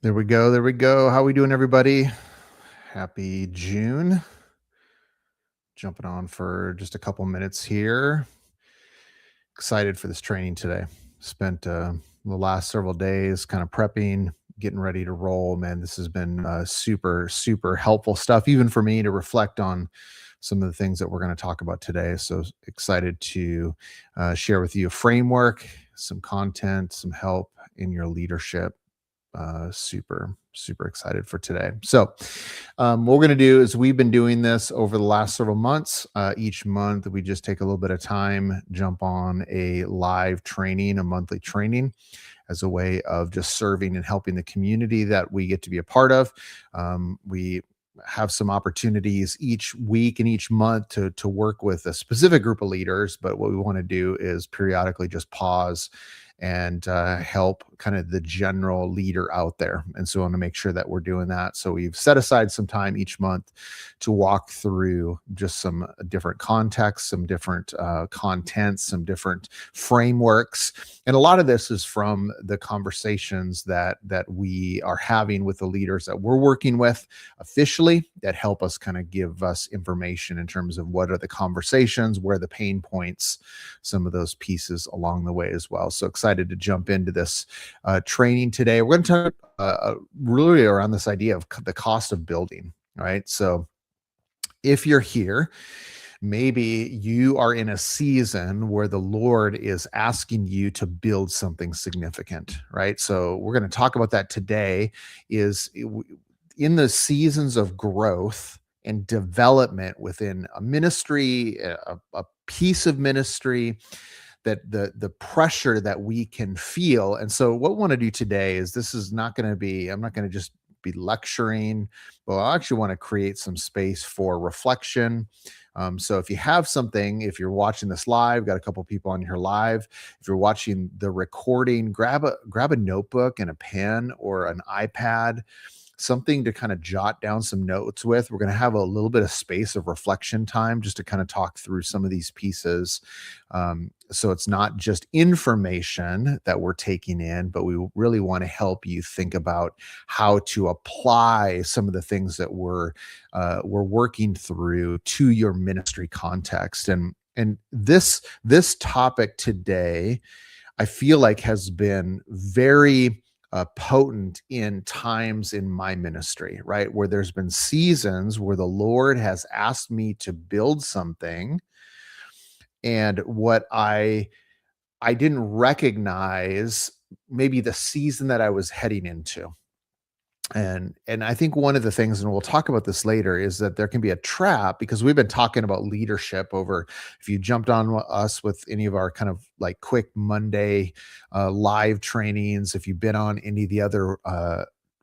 There we go. There we go. How we doing, everybody? Happy June. Jumping on for just a couple minutes here. Excited for this training today. Spent the last several days kind of prepping, getting ready to roll. Man, this has been super, super helpful stuff, even for me to reflect on some of the things that we're going to talk about today. So excited to share with you a framework, some content, some help in your leadership. Super, super excited for today. So, what we're going to do is we've been doing this over the last several months. Each month, we just take a little bit of time, jump on a live training, a monthly training, as a way of just serving and helping the community that we get to be a part of. We have some opportunities each week and each month to work with a specific group of leaders, but what we want to do is periodically just pause and help kind of the general leader out there. And so I want to make sure that we're doing that. So we've set aside some time each month to walk through just some different contexts, some different contents, some different frameworks. And a lot of this is from the conversations that we are having with the leaders that we're working with officially that help us kind of give us information in terms of what are the conversations, where are the pain points, some of those pieces along the way as well. So excited to jump into this training today. We're going to talk really around this idea of the cost of building, right? So if you're here, maybe you are in a season where the Lord is asking you to build something significant, right? So we're going to talk about that today is in the seasons of growth and development within a ministry, a piece of ministry, that the pressure that we can feel. And so what we want to do today is this is not going to be, I'm not going to just be lecturing, but I actually want to create some space for reflection. So if you have something, if you're watching this live, got a couple people on here live. If you're watching the recording, grab a notebook and a pen or an iPad, something to kind of jot down some notes with. We're going to have a little bit of space of reflection time just to kind of talk through some of these pieces. So it's not just information that we're taking in, but we really want to help you think about how to apply some of the things that we're working through to your ministry context. And this topic today, I feel like has been very potent in times in my ministry, right? Where there's been seasons where the Lord has asked me to build something, and what I didn't recognize maybe the season that I was heading into. And I think one of the things, and we'll talk about this later, is that there can be a trap because we've been talking about leadership over, if you jumped on us with any of our kind of like quick Monday live trainings, if you've been on any of the other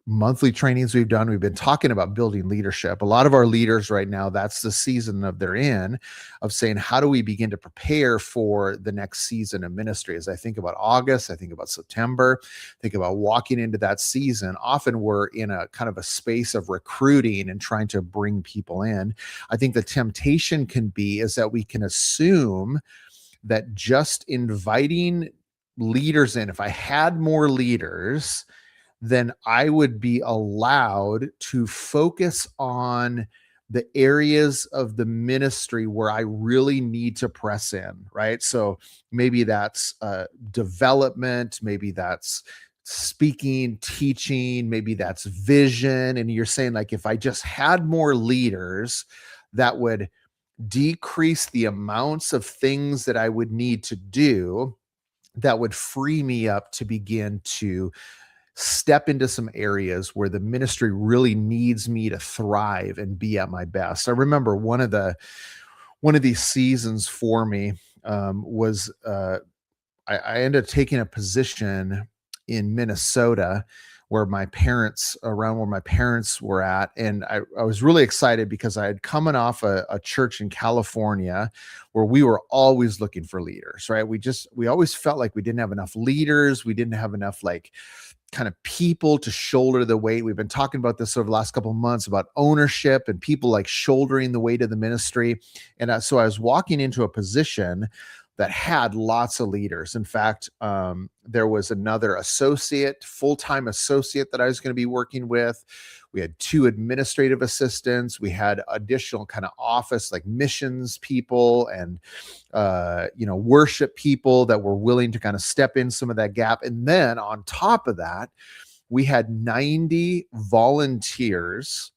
monthly trainings we've done, we've been talking about building leadership. A lot of our leaders right now, that's the season of they're in, of saying, how do we begin to prepare for the next season of ministry? As I think about August, I think about September, think about walking into that season. Often we're in a kind of a space of recruiting and trying to bring people in. I think the temptation can be is that we can assume that just inviting leaders in, if I had more leaders, then I would be allowed to focus on the areas of the ministry where I really need to press in, right? So maybe that's development, maybe that's speaking, teaching, maybe that's vision. And you're saying, like, if I just had more leaders, that would decrease the amounts of things that I would need to do, that would free me up to begin to step into some areas where the ministry really needs me to thrive and be at my best. I remember one of these seasons for me was I ended up taking a position in Minnesota where my parents were at. And I was really excited because I had coming off a church in California where we were always looking for leaders, right? We always felt like we didn't have enough leaders. We didn't have enough like kind of people to shoulder the weight. We've been talking about this over the last couple of months about ownership and people like shouldering the weight of the ministry. And so I was walking into a position that had lots of leaders. In fact, there was another associate, full-time associate that I was going to be working with. We had 2 administrative assistants. We had additional kind of office, like missions people and worship people that were willing to kind of step in some of that gap. And then on top of that, we had 90 volunteers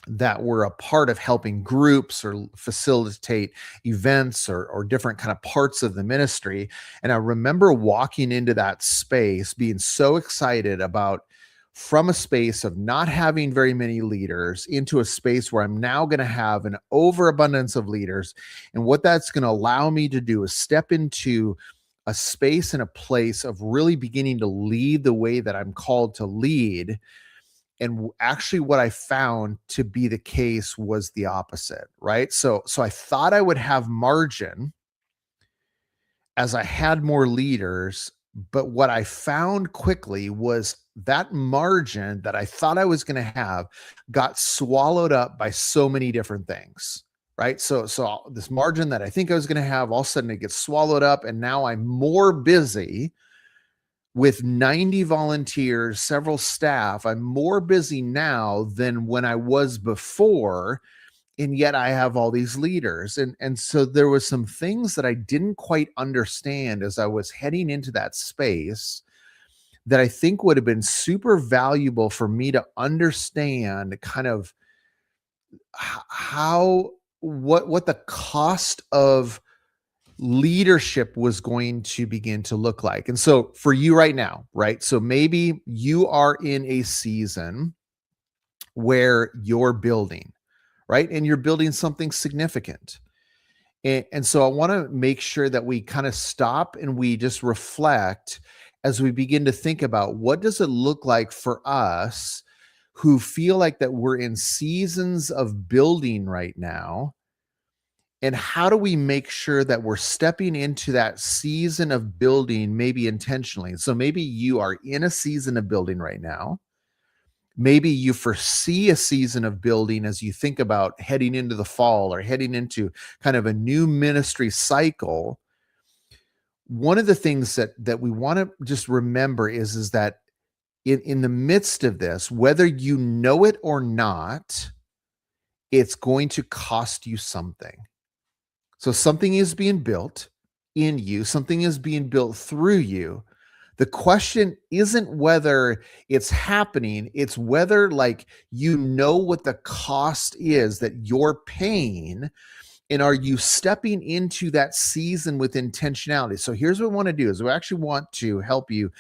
that were a part of helping groups or facilitate events or different kind of parts of the ministry. And I remember walking into that space being so excited about, from a space of not having very many leaders into a space where I'm now going to have an overabundance of leaders. And what that's going to allow me to do is step into a space and a place of really beginning to lead the way that I'm called to lead. And actually what I found to be the case was the opposite, right? So I thought I would have margin as I had more leaders, but what I found quickly was that margin that I thought I was going to have got swallowed up by so many different things, right? So this margin that I think I was going to have, all of a sudden it gets swallowed up, and now I'm more busy with 90 volunteers, several staff. I'm more busy now than when I was before, and yet I have all these leaders. And so there was some things that I didn't quite understand as I was heading into that space that I think would have been super valuable for me to understand kind of what the cost of leadership was going to begin to look like. And so for you right now, right? So maybe you are in a season where you're building, right? And you're building something significant. And so I want to make sure that we kind of stop and we just reflect as we begin to think about, what does it look like for us who feel like that we're in seasons of building right now? And how do we make sure that we're stepping into that season of building, maybe intentionally? So maybe you are in a season of building right now. Maybe you foresee a season of building as you think about heading into the fall or heading into kind of a new ministry cycle. One of the things that we want to just remember is that in the midst of this, whether you know it or not, it's going to cost you something. So something is being built in you, something is being built through you. The question isn't whether it's happening, it's whether you know what the cost is that you're paying, and are you stepping into that season with intentionality. So here's what we want to do is we actually want to help you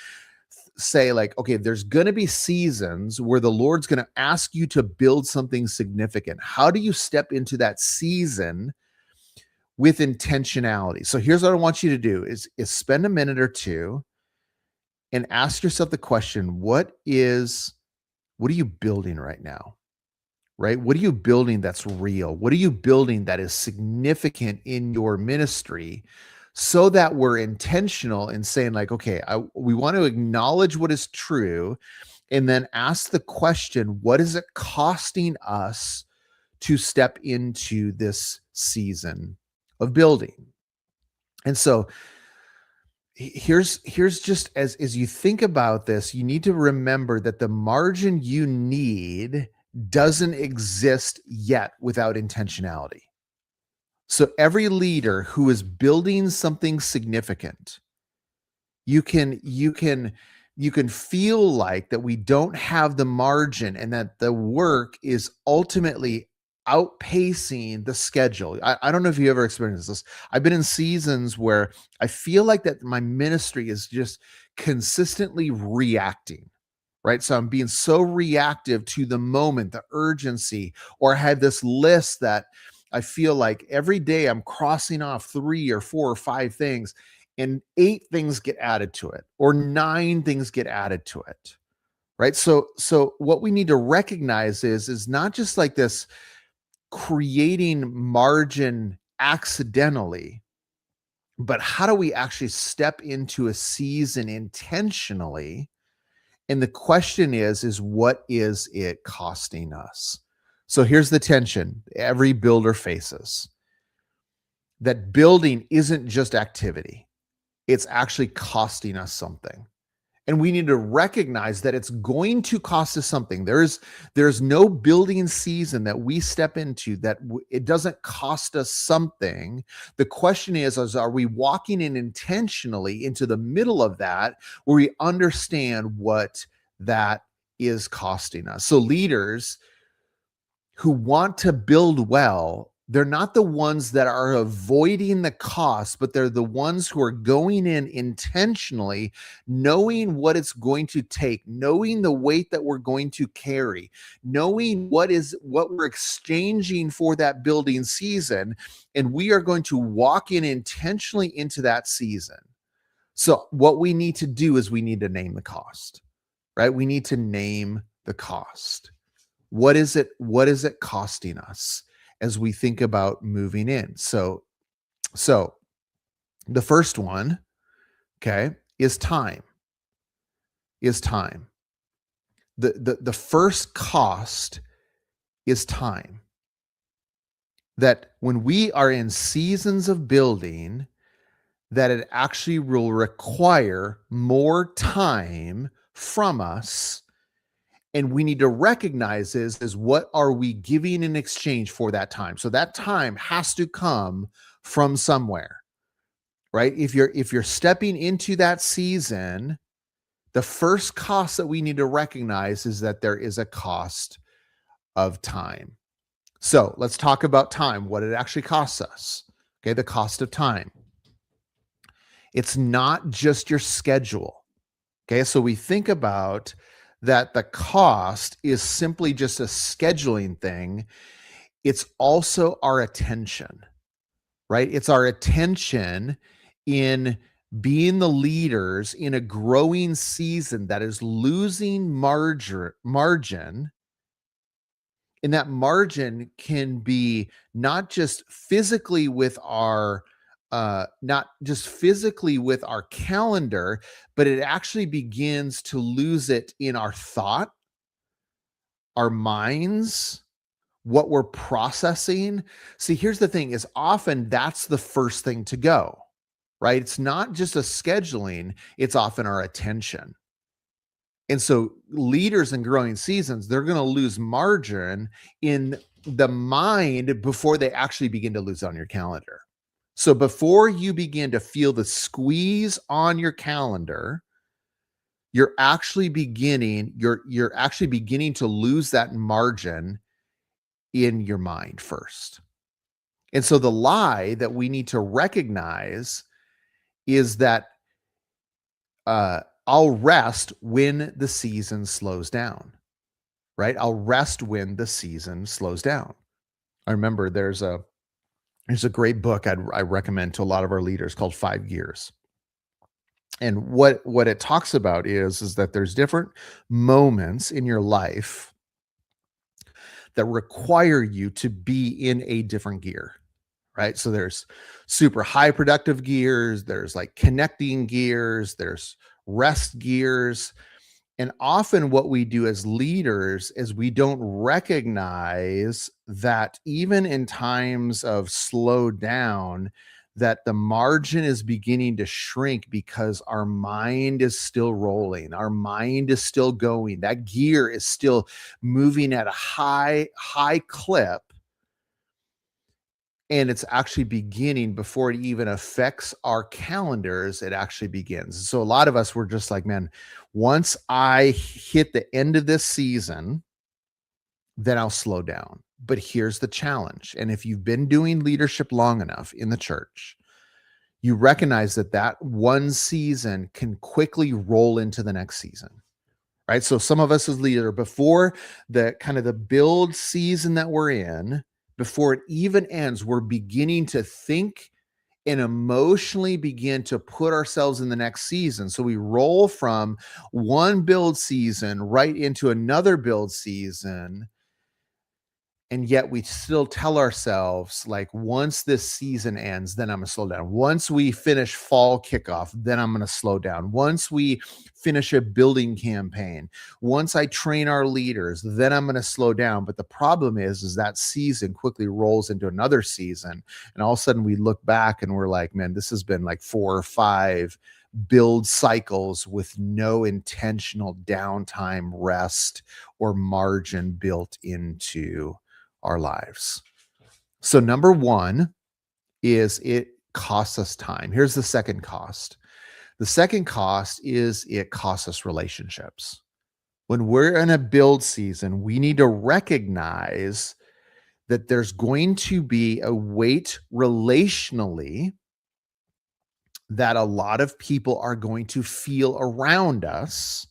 say okay, there's going to be seasons where the Lord's going to ask you to build something significant. How do you step into that season with intentionality? So here's what I want you to do is spend a minute or two and ask yourself the question, what are you building right now? Right? What are you building that's real? What are you building that is significant in your ministry, so that we're intentional in saying okay, we want to acknowledge what is true, and then ask the question, what is it costing us to step into this season of building? And so here's just as you think about this, you need to remember that the margin you need doesn't exist yet without intentionality. So every leader who is building something significant, you can feel like that we don't have the margin and that the work is ultimately outpacing the schedule. I don't know if you ever experienced this. I've been in seasons where I feel like that my ministry is just consistently reacting, right? So I'm being so reactive to the moment, the urgency, or I had this list that I feel like every day I'm crossing off 3 or 4 or 5 things, and 8 things get added to it, or 9 things get added to it, right? So what we need to recognize is not just this creating margin accidentally, but how do we actually step into a season intentionally? And the question is what is it costing us? So here's the tension every builder faces. that building isn't just activity. It's actually costing us something. And we need to recognize that it's going to cost us something. There's no building season that we step into that it doesn't cost us something. The question is are we walking in intentionally into the middle of that where we understand what that is costing us? So leaders who want to build well, they're not the ones that are avoiding the cost, but they're the ones who are going in intentionally, knowing what it's going to take, knowing the weight that we're going to carry, knowing what we're exchanging for that building season, and we are going to walk in intentionally into that season. So what we need to do is we need to name the cost, right? We need to name the cost. What is it costing us as we think about moving in? So the first one, okay, is time. The first cost is time. That when we are in seasons of building, that it actually will require more time from us. And we need to recognize is what are we giving in exchange for that time? So that time has to come from somewhere, right? If you're stepping into that season, the first cost that we need to recognize is that there is a cost of time. So let's talk about time, what it actually costs us. Okay, the cost of time. It's not just your schedule. Okay, so we think about that the cost is simply just a scheduling thing. It's also our attention, right? It's our attention in being the leaders in a growing season that is losing margin. And that margin can be not just physically with our calendar, but it actually begins to lose it in our thought, our minds, what we're processing. See, here's the thing is often that's the first thing to go, right? It's not just a scheduling, it's often our attention. And so leaders in growing seasons, they're going to lose margin in the mind before they actually begin to lose on your calendar. So before you begin to feel the squeeze on your calendar, you're actually beginning to lose that margin in your mind first. And so the lie that we need to recognize is that I'll rest when the season slows down, right? I'll rest when the season slows down. I remember there's a great book I recommend to a lot of our leaders called 5 Gears. And what it talks about is that there's different moments in your life that require you to be in a different gear, right? So there's super high productive gears, there's like connecting gears, there's rest gears. And often what we do as leaders is we don't recognize that even in times of slow down, that the margin is beginning to shrink because our mind is still rolling. Our mind is still going. That gear is still moving at a high clip. And it's actually beginning before it even affects our calendars. It actually begins. So a lot of us were just like, man, once I hit the end of this season, then I'll slow down. But here's the challenge. And if you've been doing leadership long enough in the church, you recognize that one season can quickly roll into the next season, right? So some of us as leader, before the kind of the build season that we're in, before it even ends, we're beginning to think and emotionally begin to put ourselves in the next season. So we roll from one build season right into another build season. And yet we still tell ourselves, like, once this season ends, then I'm going to slow down. Once we finish fall kickoff, then I'm going to slow down. Once we finish a building campaign, once I train our leaders, then I'm going to slow down. But the problem is that season quickly rolls into another season. And all of a sudden we look back and we're like, man, this has been like 4 or 5 build cycles with no intentional downtime, rest, or margin built into our lives. So number one is it costs us time. Here's the second cost. The second cost is it costs us relationships. When we're in a build season, we need to recognize that there's going to be a weight relationally that a lot of people are going to feel around us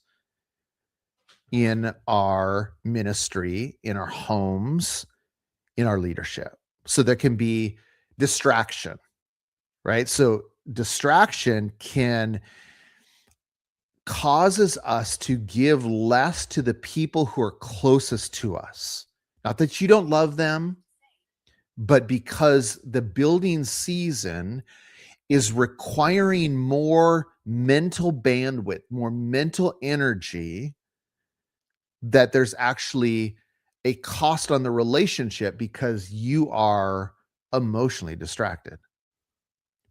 in our ministry, in our homes, in our leadership. So there can be distraction, right? So distraction causes us to give less to the people who are closest to us. Not that you don't love them, but because the building season is requiring more mental bandwidth, more mental energy, that there's actually a cost on the relationship because you are emotionally distracted.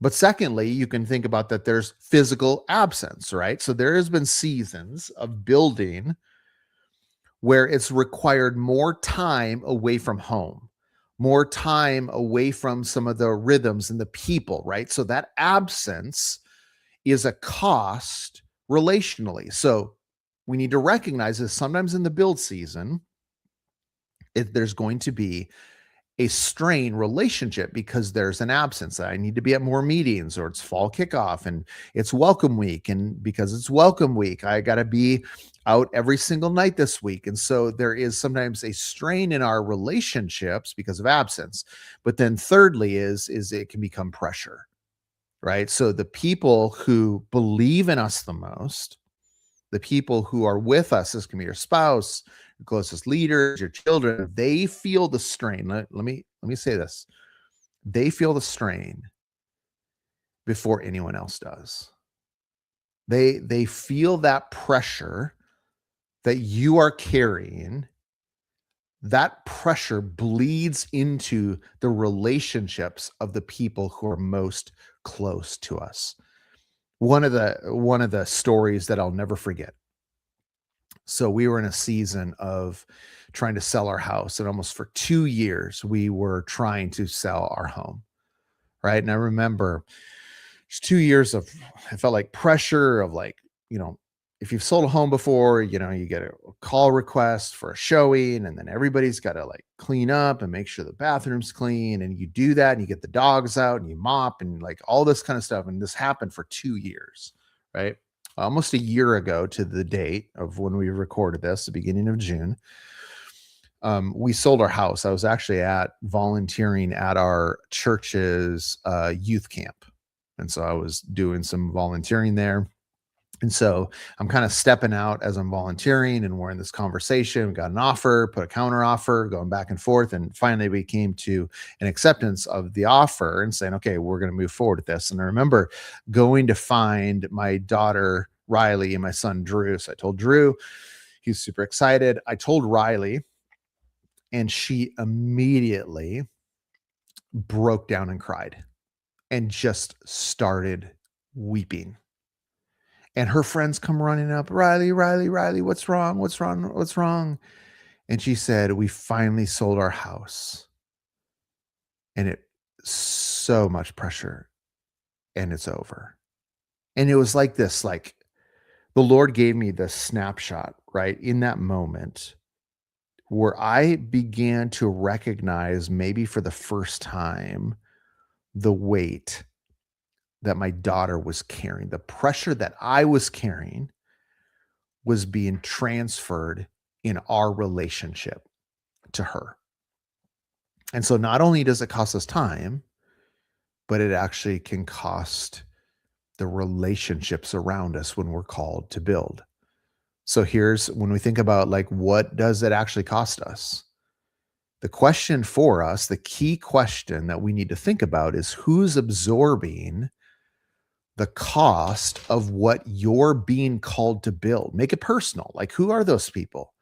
But secondly, you can think about that there's physical absence, right? So there has been seasons of building where it's required more time away from home, more time away from some of the rhythms and the people, right? So that absence is a cost relationally. So we need to recognize that sometimes in the build season, there's going to be a strain relationship because there's an absence. I need to be at more meetings, or it's fall kickoff and it's welcome week. And because it's welcome week, I got to be out every single night this week. And so there is sometimes a strain in our relationships because of absence. But then thirdly is it can become pressure, right? So the people who believe in us the most, the people who are with us, this can be your spouse, your closest leaders, your children, they feel the strain. Let me say this. They feel the strain before anyone else does. They feel that pressure that you are carrying. That pressure bleeds into the relationships of the people who are most close to us. One of the stories that I'll never forget. So we were in a season of trying to sell our house, and almost for 2 years we were trying to sell our home, right? And I remember just 2 years of, I felt like pressure of, like, if you've sold a home before, you get a call request for a showing, and then everybody's got to like clean up and make sure the bathroom's clean, and you do that and you get the dogs out and you mop and like all this kind of stuff. And this happened for 2 years, right? Almost a year ago to the date of when we recorded this, the beginning of June, we sold our house. I was actually volunteering at our church's youth camp. And so I was doing some volunteering there. And so I'm kind of stepping out as I'm volunteering, and we're in this conversation. We got an offer, put a counter offer, going back and forth. And finally we came to an acceptance of the offer and saying, okay, we're going to move forward with this. And I remember going to find my daughter, Riley, and my son, Drew. So I told Drew, he's super excited. I told Riley, and she immediately broke down and cried and just started weeping. And her friends come running up, Riley, what's wrong? What's wrong? What's wrong? And she said, we finally sold our house. And it so much pressure, and it's over. And it was like this, like the Lord gave me this snapshot, right? In that moment where I began to recognize, maybe for the first time, the weight that my daughter was carrying, the pressure that I was carrying was being transferred in our relationship to her. And so not only does it cost us time, but it actually can cost the relationships around us when we're called to build. So here's when we think about, like, what does it actually cost us? The question for us, the key question that we need to think about is who's absorbing the cost of what you're being called to build? Make it personal. Like, who are those people?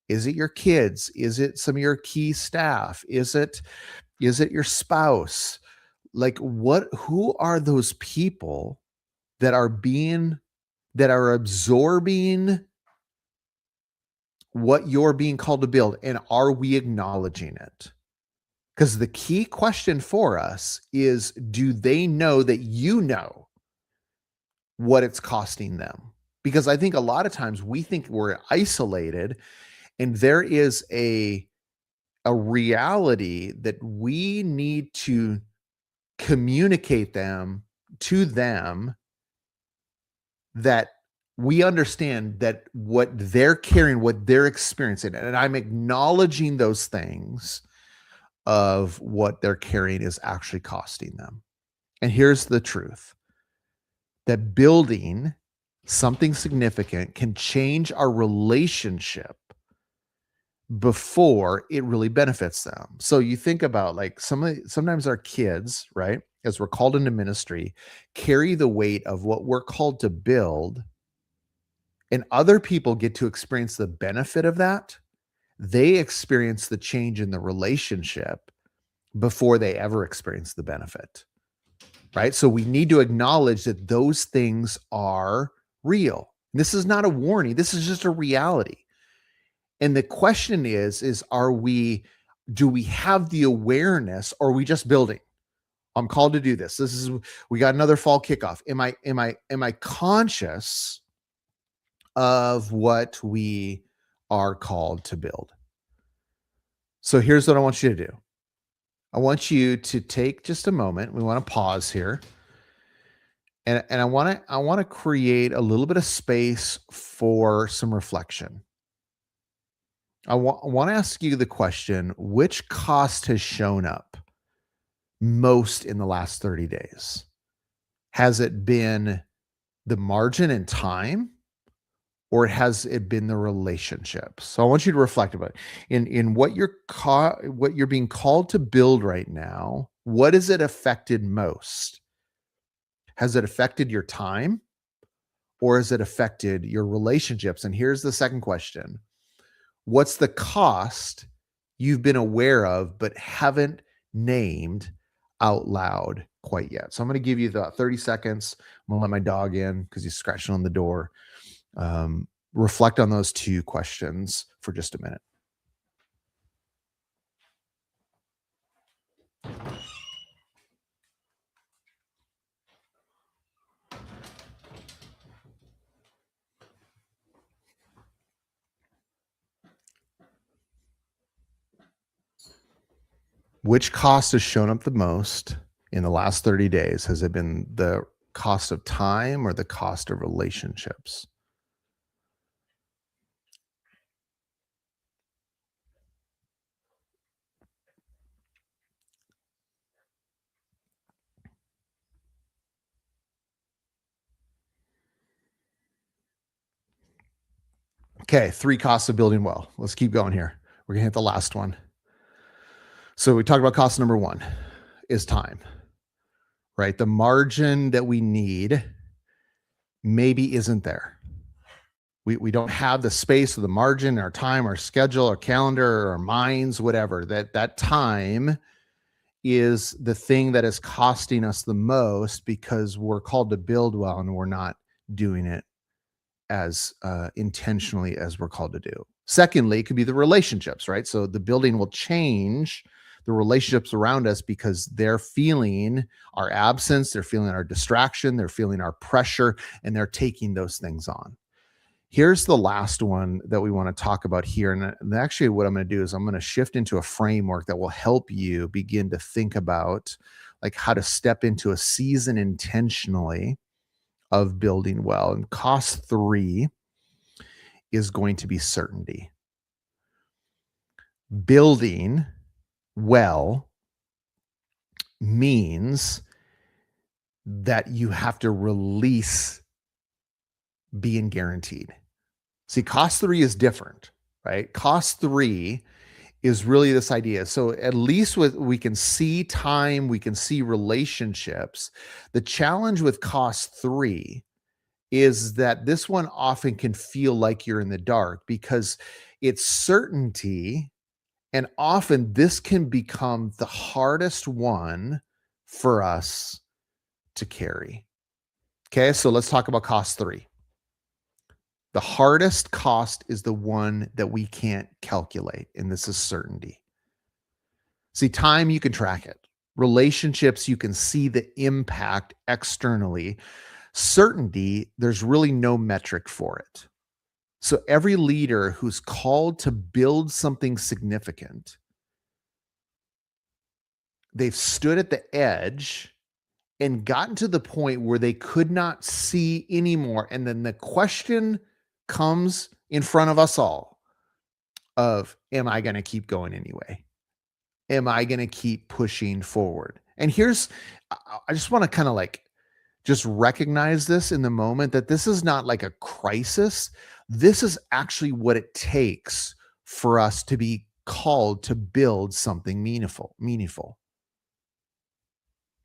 Is it your kids? Is it some of your key staff? Is it your spouse? Like, who are those people that are absorbing what you're being called to build, and are we acknowledging it? Because the key question for us is, do they know that you know what it's costing them? Because I think a lot of times we think we're isolated, and there is a reality that we need to communicate to them, that we understand that what they're carrying, what they're experiencing, and I'm acknowledging those things of what they're carrying is actually costing them. And here's the truth, that building something significant can change our relationship before it really benefits them. So you think about, like, sometimes our kids, right, as we're called into ministry, carry the weight of what we're called to build, and other people get to experience the benefit of that. They experience the change in the relationship before they ever experience the benefit, right? So we need to acknowledge that those things are real. This is not a warning. This is just a reality. And the question is do we have the awareness, or are we just building? I'm called to do this. We got another fall kickoff. Am I conscious of what we are called to build? So here's what I want you to do. I want you to take just a moment. We want to pause here. And I want to create a little bit of space for some reflection. I want to ask you the question, which cost has shown up most in the last 30 days? Has it been the margin and time, or has it been the relationship? So I want you to reflect about it. In what you're being called to build right now, what has it affected most? Has it affected your time, or has it affected your relationships? And here's the second question. What's the cost you've been aware of but haven't named out loud quite yet? So I'm going to give you the 30 seconds. I'm going to let my dog in because he's scratching on the door. Reflect on those two questions for just a minute. Which cost has shown up the most in the last 30 days? Has it been the cost of time or the cost of relationships? Okay, 3 costs of building well. Let's keep going here. We're gonna hit the last one. So we talked about cost number 1 is time, right? The margin that we need maybe isn't there. We don't have the space or the margin, our time, our schedule, our calendar, our minds, whatever. That time is the thing that is costing us the most because we're called to build well and we're not doing it as intentionally as we're called to do. Secondly, it could be the relationships, right? So the building will change the relationships around us because they're feeling our absence, they're feeling our distraction, they're feeling our pressure, and they're taking those things on. Here's the last one that we want to talk about here. And actually, what I'm going to do is I'm going to shift into a framework that will help you begin to think about, like, how to step into a season intentionally of building well. And cost 3 is going to be certainty. Building well means that you have to release being guaranteed. See, cost 3 is different, right? Cost 3 is really this idea. So at least we can see time, we can see relationships. The challenge with cost 3 is that this one often can feel like you're in the dark because it's certainty, and often this can become the hardest one for us to carry. Okay, so let's talk about cost 3. The hardest cost is the one that we can't calculate, and this is certainty. See, time, you can track it. Relationships, you can see the impact externally. Certainty, there's really no metric for it. So every leader who's called to build something significant, they've stood at the edge and gotten to the point where they could not see anymore. And then the question comes in front of us all of, am I going to keep going anyway? Am I going to keep pushing forward? And here's, I just want to kind of like just recognize this in the moment, that this is not like a crisis. This is actually what it takes for us to be called to build something meaningful.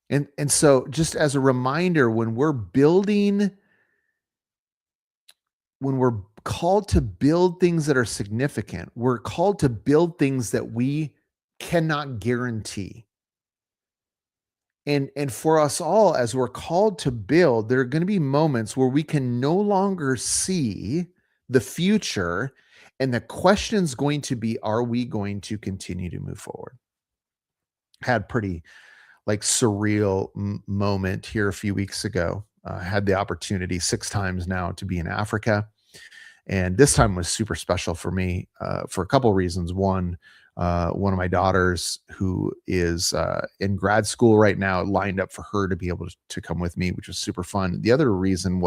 And so just as a reminder, when we're called to build things that are significant, we're called to build things that we cannot guarantee. And for us all, as we're called to build, there are going to be moments where we can no longer see the future. And the question's going to be, are we going to continue to move forward? Had pretty like surreal moment here a few weeks ago. Had the opportunity 6 times now to be in Africa. And this time was super special for me for a couple of reasons. One of my daughters, who is in grad school right now, lined up for her to be able to come with me, which was super fun. The other reason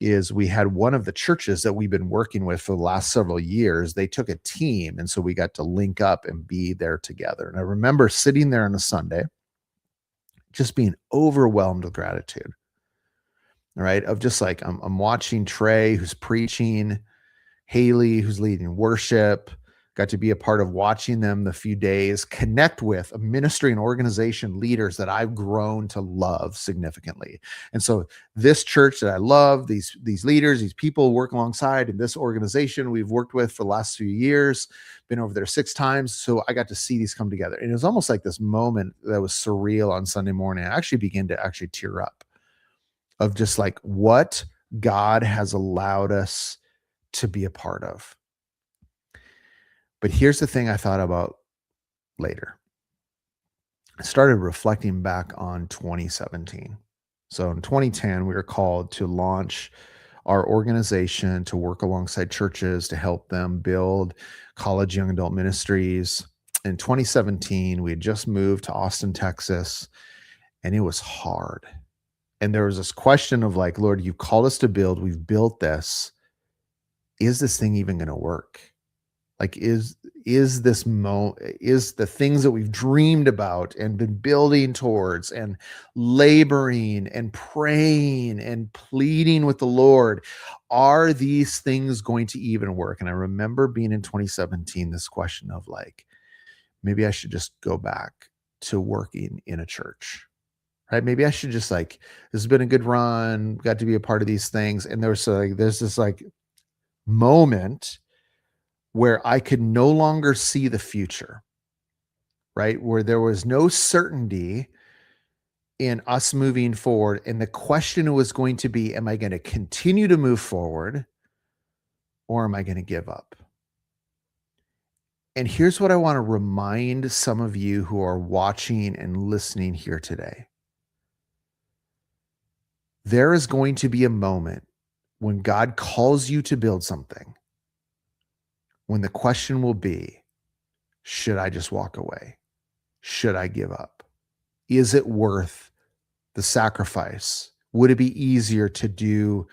is we had one of the churches that we've been working with for the last several years. They took a team, and so we got to link up and be there together. And I remember sitting there on a Sunday, just being overwhelmed with gratitude. All right, of just like I'm watching Trey, who's preaching, Haley, who's leading worship. Got to be a part of watching them the few days, connect with a ministry and organization leaders that I've grown to love significantly. And so this church that I love, these leaders, these people work alongside, in this organization we've worked with for the last few years, been over there 6 times. So I got to see these come together. And it was almost like this moment that was surreal on Sunday morning. I actually began to actually tear up of just like what God has allowed us to be a part of. But here's the thing I thought about later. I started reflecting back on 2017. So in 2010, we were called to launch our organization to work alongside churches to help them build college young adult ministries. In 2017, we had just moved to Austin, Texas, and it was hard. And there was this question of like, Lord, you called us to build, we've built this. Is this thing even going to work? Like, is the things that we've dreamed about and been building towards and laboring and praying and pleading with the Lord, are these things going to even work? And I remember being in 2017, this question of like, maybe I should just go back to working in a church. Right? Maybe I should just like, this has been a good run, got to be a part of these things. And there's this like moment where I could no longer see the future, right? Where there was no certainty in us moving forward. And the question was going to be, am I going to continue to move forward, or am I going to give up? And here's what I want to remind some of you who are watching and listening here today. There is going to be a moment when God calls you to build something, when the question will be, should I just walk away? Should I give up? Is it worth the sacrifice? Would it be easier to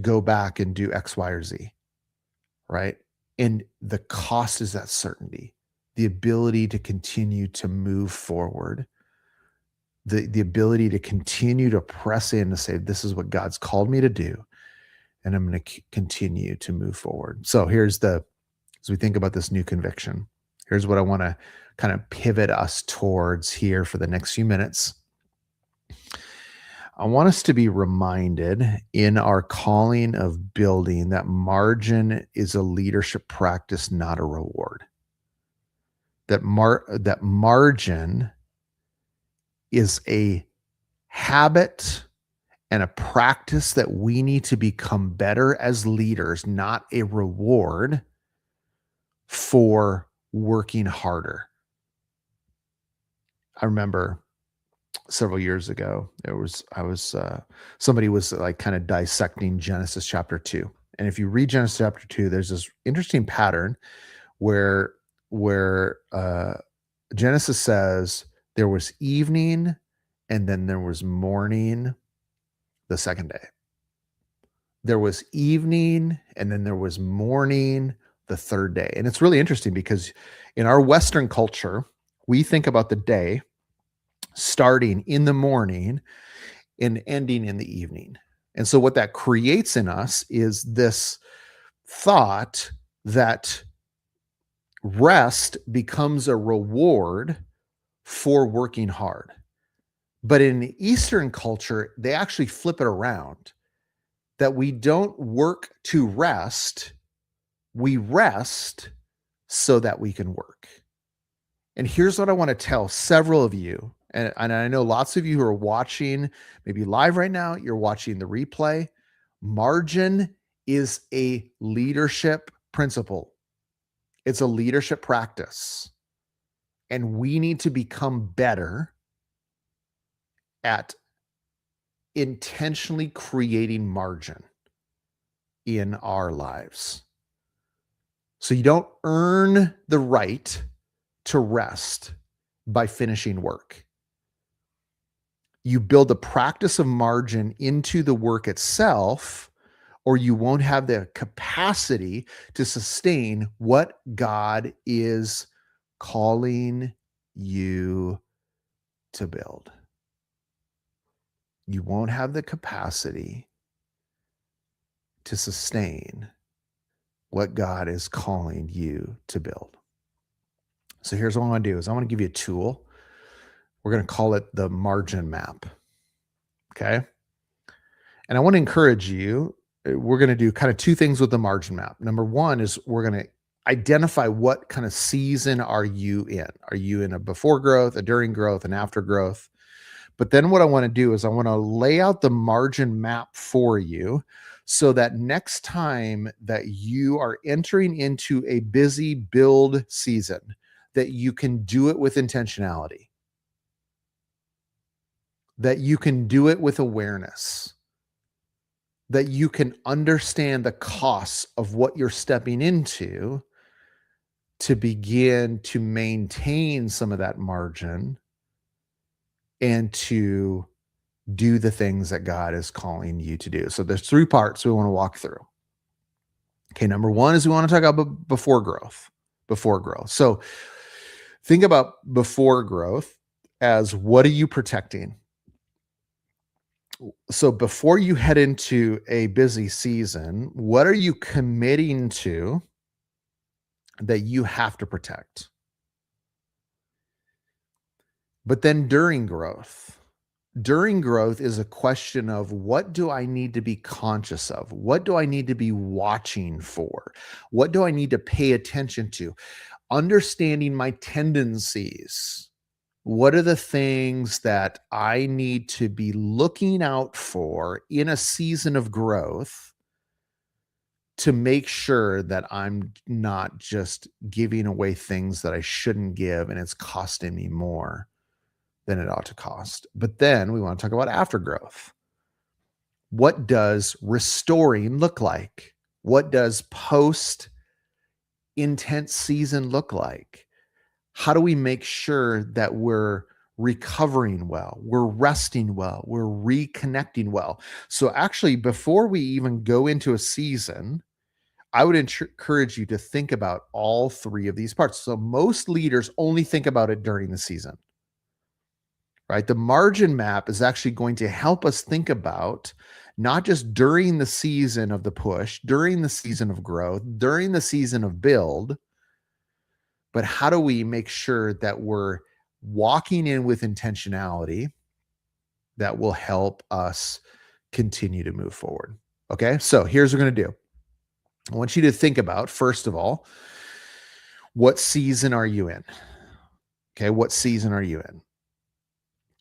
go back and do X, Y, or Z? Right? And the cost is that certainty, the ability to continue to move forward, the ability to continue to press in to say, this is what God's called me to do, and I'm going to continue to move forward. So as we think about this new conviction, Here's what I want to kind of pivot us towards here for the next few minutes. I want us to be reminded in our calling of building that margin is a leadership practice, not a reward. That margin is a habit and a practice that we need to become better as leaders, not a reward for working harder. I remember several years ago, somebody was like kind of dissecting Genesis chapter 2. And if you read Genesis chapter 2, there's this interesting pattern where Genesis says there was evening and then there was morning the second day. There was evening and then there was morning the third day. And it's really interesting because in our Western culture, we think about the day starting in the morning and ending in the evening. And so what that creates in us is this thought that rest becomes a reward for working hard. But in Eastern culture, they actually flip it around, that we don't work to rest, we rest so that we can work. And here's what I want to tell several of you, and I know lots of you who are watching, maybe live right now, you're watching the replay. Margin is a leadership principle. It's a leadership practice. And we need to become better at intentionally creating margin in our lives. So you don't earn the right to rest by finishing work. You build a practice of margin into the work itself, or you won't have the capacity to sustain what God is calling you to build. You won't have the capacity to sustain what God is calling you to build. So here's what I want to do is I want to give you a tool. We're going to call it the margin map. Okay. And I want to encourage you. We're going to do kind of two things with the margin map. Number one is we're going to identify what kind of season are you in. Are you in a before growth, a during growth, an after growth? But then what I want to do is I want to lay out the margin map for you so that next time that you are entering into a busy build season, that you can do it with intentionality, that you can do it with awareness, that you can understand the costs of what you're stepping into to begin to maintain some of that margin and to do the things that God is calling you to do. So there's three parts we want to walk through. Okay, number one is we want to talk about before growth. So think about before growth as what are you protecting? So before you head into a busy season, what are you committing to that you have to protect? But then during growth is a question of what do I need to be conscious of? What do I need to be watching for? What do I need to pay attention to? Understanding my tendencies. What are the things that I need to be looking out for in a season of growth to make sure that I'm not just giving away things that I shouldn't give and it's costing me more than it ought to cost? But then we want to talk about aftergrowth. What does restoring look like? What does post intense season look like? How do we make sure that we're recovering well, we're resting well, we're reconnecting well? So actually, before we even go into a season, I would encourage you to think about all three of these parts. So most leaders only think about it during the season, right? The margin map is actually going to help us think about not just during the season of the push, during the season of growth, during the season of build, but how do we make sure that we're walking in with intentionality that will help us continue to move forward? Okay, so here's what we're going to do. I want you to think about, first of all, what season are you in? Okay, what season are you in?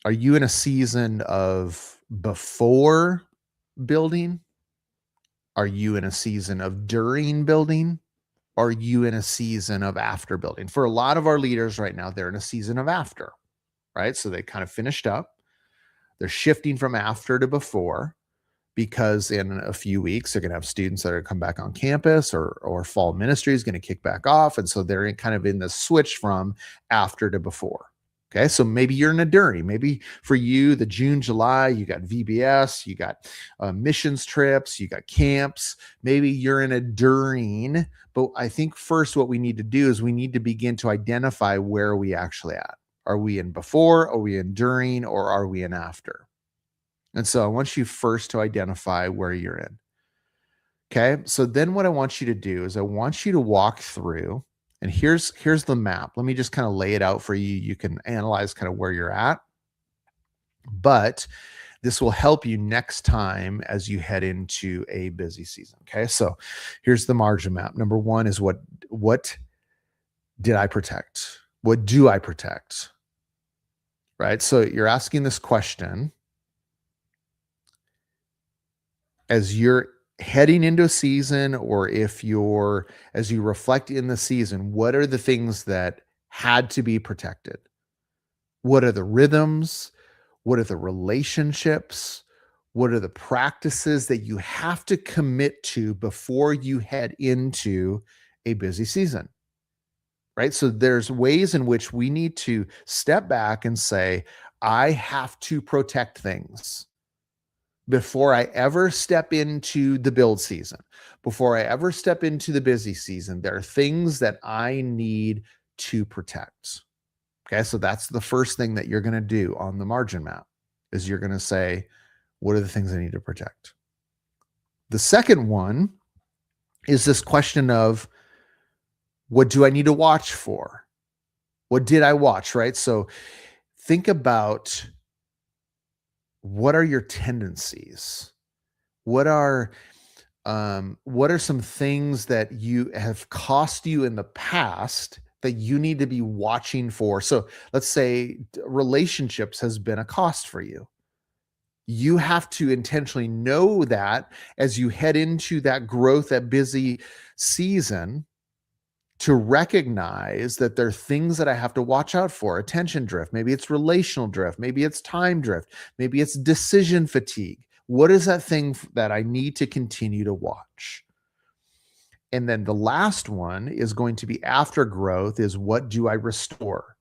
Are you in a season of before building? Are you in a season of during building? Are you in a season of after building? For a lot of our leaders right now, they're in a season of after, right? So they kind of finished up. They're shifting from after to before, because in a few weeks they're going to have students that are going to come back on campus, or fall ministry is going to kick back off, and so they're kind of in the switch from after to before. Okay, so maybe you're in a during. Maybe for you, the June, July, you got VBS, you got missions trips, you got camps. Maybe you're in a during, but I think first what we need to do is we need to begin to identify where are we actually at. Are we in before, are we in during, or are we in after? And so I want you first to identify where you're in. Okay. So then what I want you to do is I want you to walk through, and here's the map. Let me just kind of lay it out for you. You can analyze kind of where you're at, but this will help you next time as you head into a busy season. Okay. So here's the margin map. Number one is what did I protect? What do I protect? Right. So you're asking this question as you're heading into a season, or as you reflect in the season, what are the things that had to be protected? What are the rhythms? What are the relationships? What are the practices that you have to commit to before you head into a busy season? Right? So there's ways in which we need to step back and say, I have to protect things before I ever step into the build season, before I ever step into the busy season. There are things that I need to protect. Okay, so that's the first thing that you're going to do on the margin map, is you're going to say, what are the things I need to protect? The second one is this question of, what do I need to watch for? What did I watch, right? So think about, what are your tendencies? What are some things that you have cost you in the past that you need to be watching for? So let's say relationships has been a cost for you. You have to intentionally know that as you head into that growth, that busy season, to recognize that there are things that I have to watch out for. Attention drift. Maybe it's relational drift. Maybe it's time drift. Maybe it's decision fatigue. What is that thing that I need to continue to watch? And then the last one is going to be after growth, is what do I restore?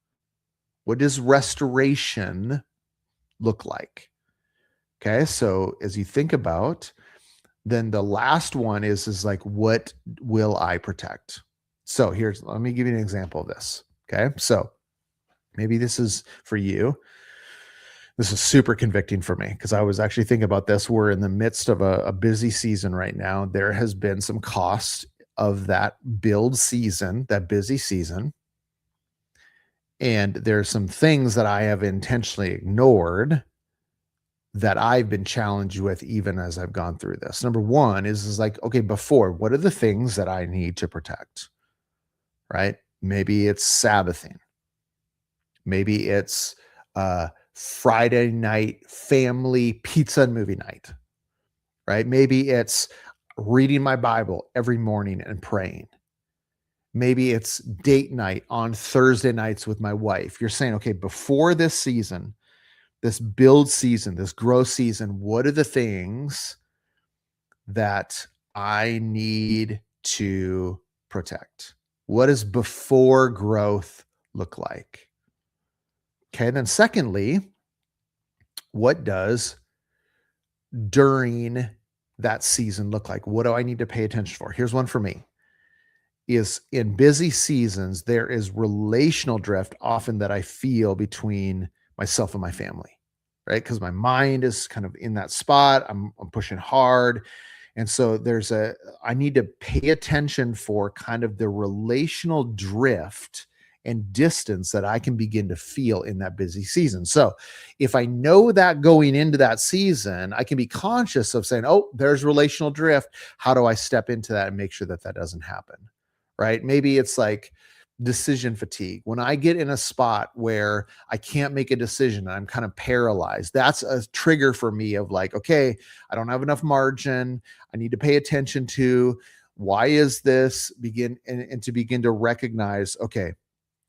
What does restoration look like? Okay, so as you think about, then the last one is like, what will I protect? So let me give you an example of this. Okay, so maybe this is for you. This is super convicting for me, because I was actually thinking about this. We're in the midst of a busy season right now. There has been some cost of that build season, that busy season. And there's some things that I have intentionally ignored that I've been challenged with even as I've gone through this. Number one is like, okay, before, what are the things that I need to protect? Right? Maybe it's Sabbathing. Maybe it's Friday night family pizza and movie night, right? Maybe it's reading my Bible every morning and praying. Maybe it's date night on Thursday nights with my wife. You're saying, okay, before this season, this build season, this growth season, what are the things that I need to protect? What does before growth look like? Okay, then secondly, what does during that season look like? What do I need to pay attention for? Here's one for me. Is in busy seasons, there is relational drift often that I feel between myself and my family, right? Because my mind is kind of in that spot. I'm pushing hard. And so I need to pay attention for kind of the relational drift and distance that I can begin to feel in that busy season. So if I know that going into that season, I can be conscious of saying, oh, there's relational drift. How do I step into that and make sure that that doesn't happen? Right? Maybe it's like decision fatigue. When I get in a spot where I can't make a decision and I'm kind of paralyzed, that's a trigger for me of like, okay, I don't have enough margin. I need to pay attention to why is this, and to begin to recognize, okay,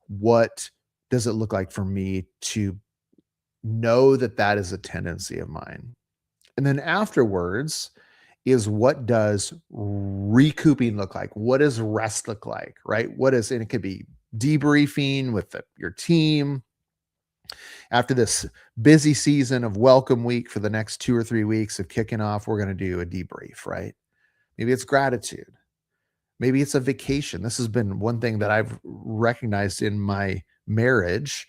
what does it look like for me to know that that is a tendency of mine? And then afterwards is, what does recouping look like? What does rest look like, right? And it could be debriefing with your team after this busy season of welcome week. For the next 2 or 3 weeks of kicking off, we're going to do a debrief, right? Maybe it's gratitude. Maybe it's a vacation. This has been one thing that I've recognized in my marriage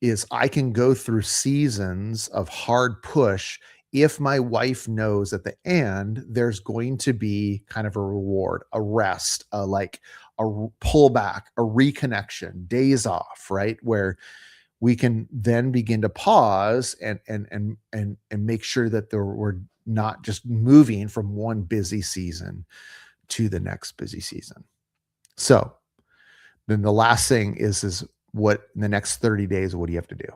is I can go through seasons of hard push if my wife knows at the end there's going to be kind of a reward, a rest, like a pullback, a reconnection, days off, right? Where we can then begin to pause and make sure that we're not just moving from one busy season to the next busy season. So then the last thing is what in the next 30 days, what do you have to do?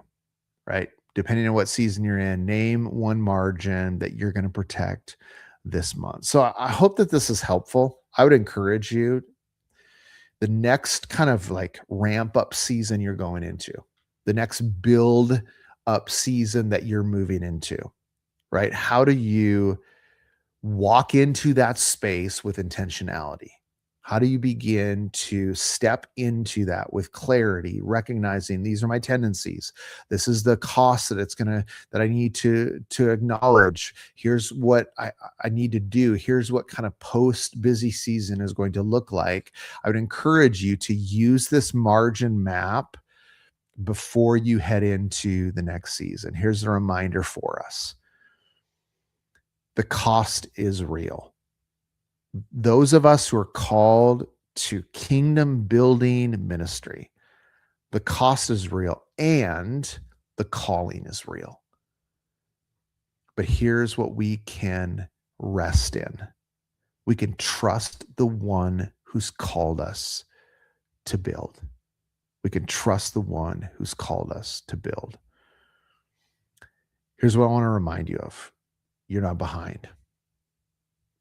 Right? Depending on what season you're in, name one margin that you're going to protect this month. So I hope that this is helpful. I would encourage you, the next kind of like ramp up season you're going into, the next build up season that you're moving into, right? How do you walk into that space with intentionality? How do you begin to step into that with clarity, recognizing these are my tendencies? This is the cost that I need to acknowledge. Here's what I need to do. Here's what kind of post busy season is going to look like. I would encourage you to use this margin map before you head into the next season. Here's a reminder for us. The cost is real. Those of us who are called to kingdom building ministry, the cost is real and the calling is real. But here's what we can rest in. We can trust the one who's called us to build. We can trust the one who's called us to build. Here's what I want to remind you of. You're not behind.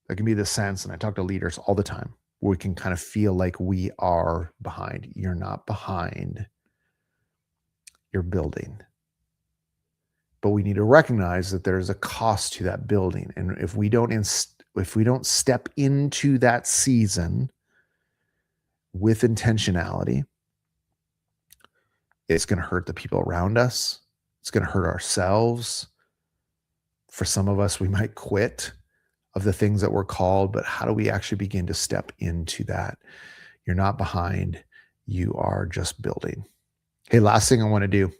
There can be this sense, and I talk to leaders all the time, where we can kind of feel like we are behind. You're not behind. You're building. But we need to recognize that there's a cost to that building. And if we don't step into that season with intentionality, it's going to hurt the people around us. It's going to hurt ourselves. For some of us, we might quit of the things that we're called, but how do we actually begin to step into that? You're not behind. You are just building. Hey, last thing I want to do.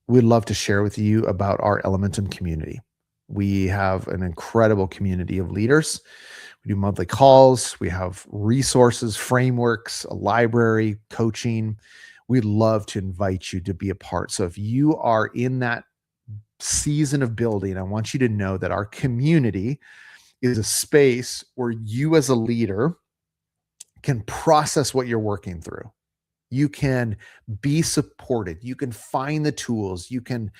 We'd love to share with you about our Elementum community. We have an incredible community of leaders. We do monthly calls. We have resources, frameworks, a library, coaching. We'd love to invite you to be a part. So if you are in that season of building, I want you to know that our community is a space where you as a leader can process what you're working through. You can be supported. You can find the tools. You can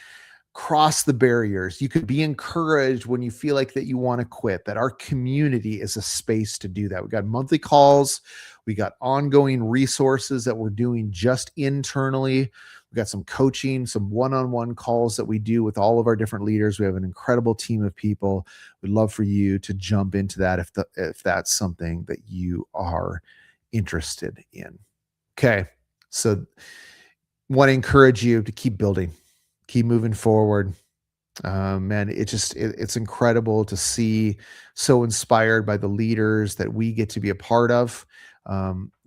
cross the barriers. You could be encouraged when you feel like that you want to quit, that our community is a space to do that. We got monthly calls. We got ongoing resources that we're doing just internally. We got some coaching, some one-on-one calls that we do with all of our different leaders. We have an incredible team of people. We'd love for you to jump into that if that's something that you are interested in. Okay. So want to encourage you to keep building, keep moving forward. Man, it's incredible to see, so inspired by the leaders that we get to be a part of,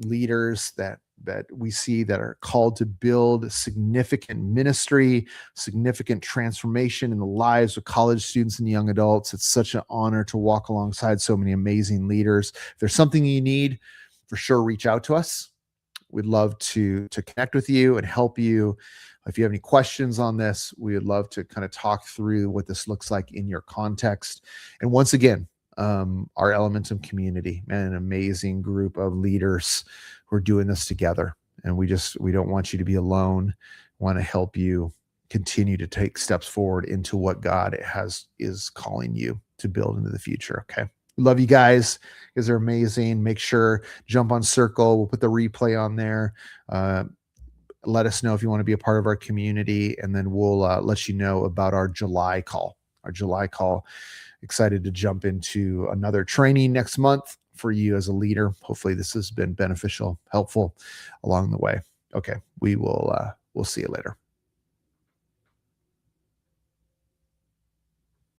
leaders that we see that are called to build significant ministry, significant transformation in the lives of college students and young adults. It's such an honor to walk alongside so many amazing leaders. If there's something you need, for sure, reach out to us. We'd love to connect with you and help you. If you have any questions on this, we would love to kind of talk through what this looks like in your context. And once again, our Elementum community, man, an amazing group of leaders who are doing this together. And we don't want you to be alone. We want to help you continue to take steps forward into what God is calling you to build into the future. Okay. Love you guys. You guys are amazing. Make sure jump on Circle. We'll put the replay on there. Let us know if you want to be a part of our community, and then we'll let you know about our July call. Excited to jump into another training next month for you as a leader. Hopefully this has been beneficial, helpful along the way. Okay. We'll see you later.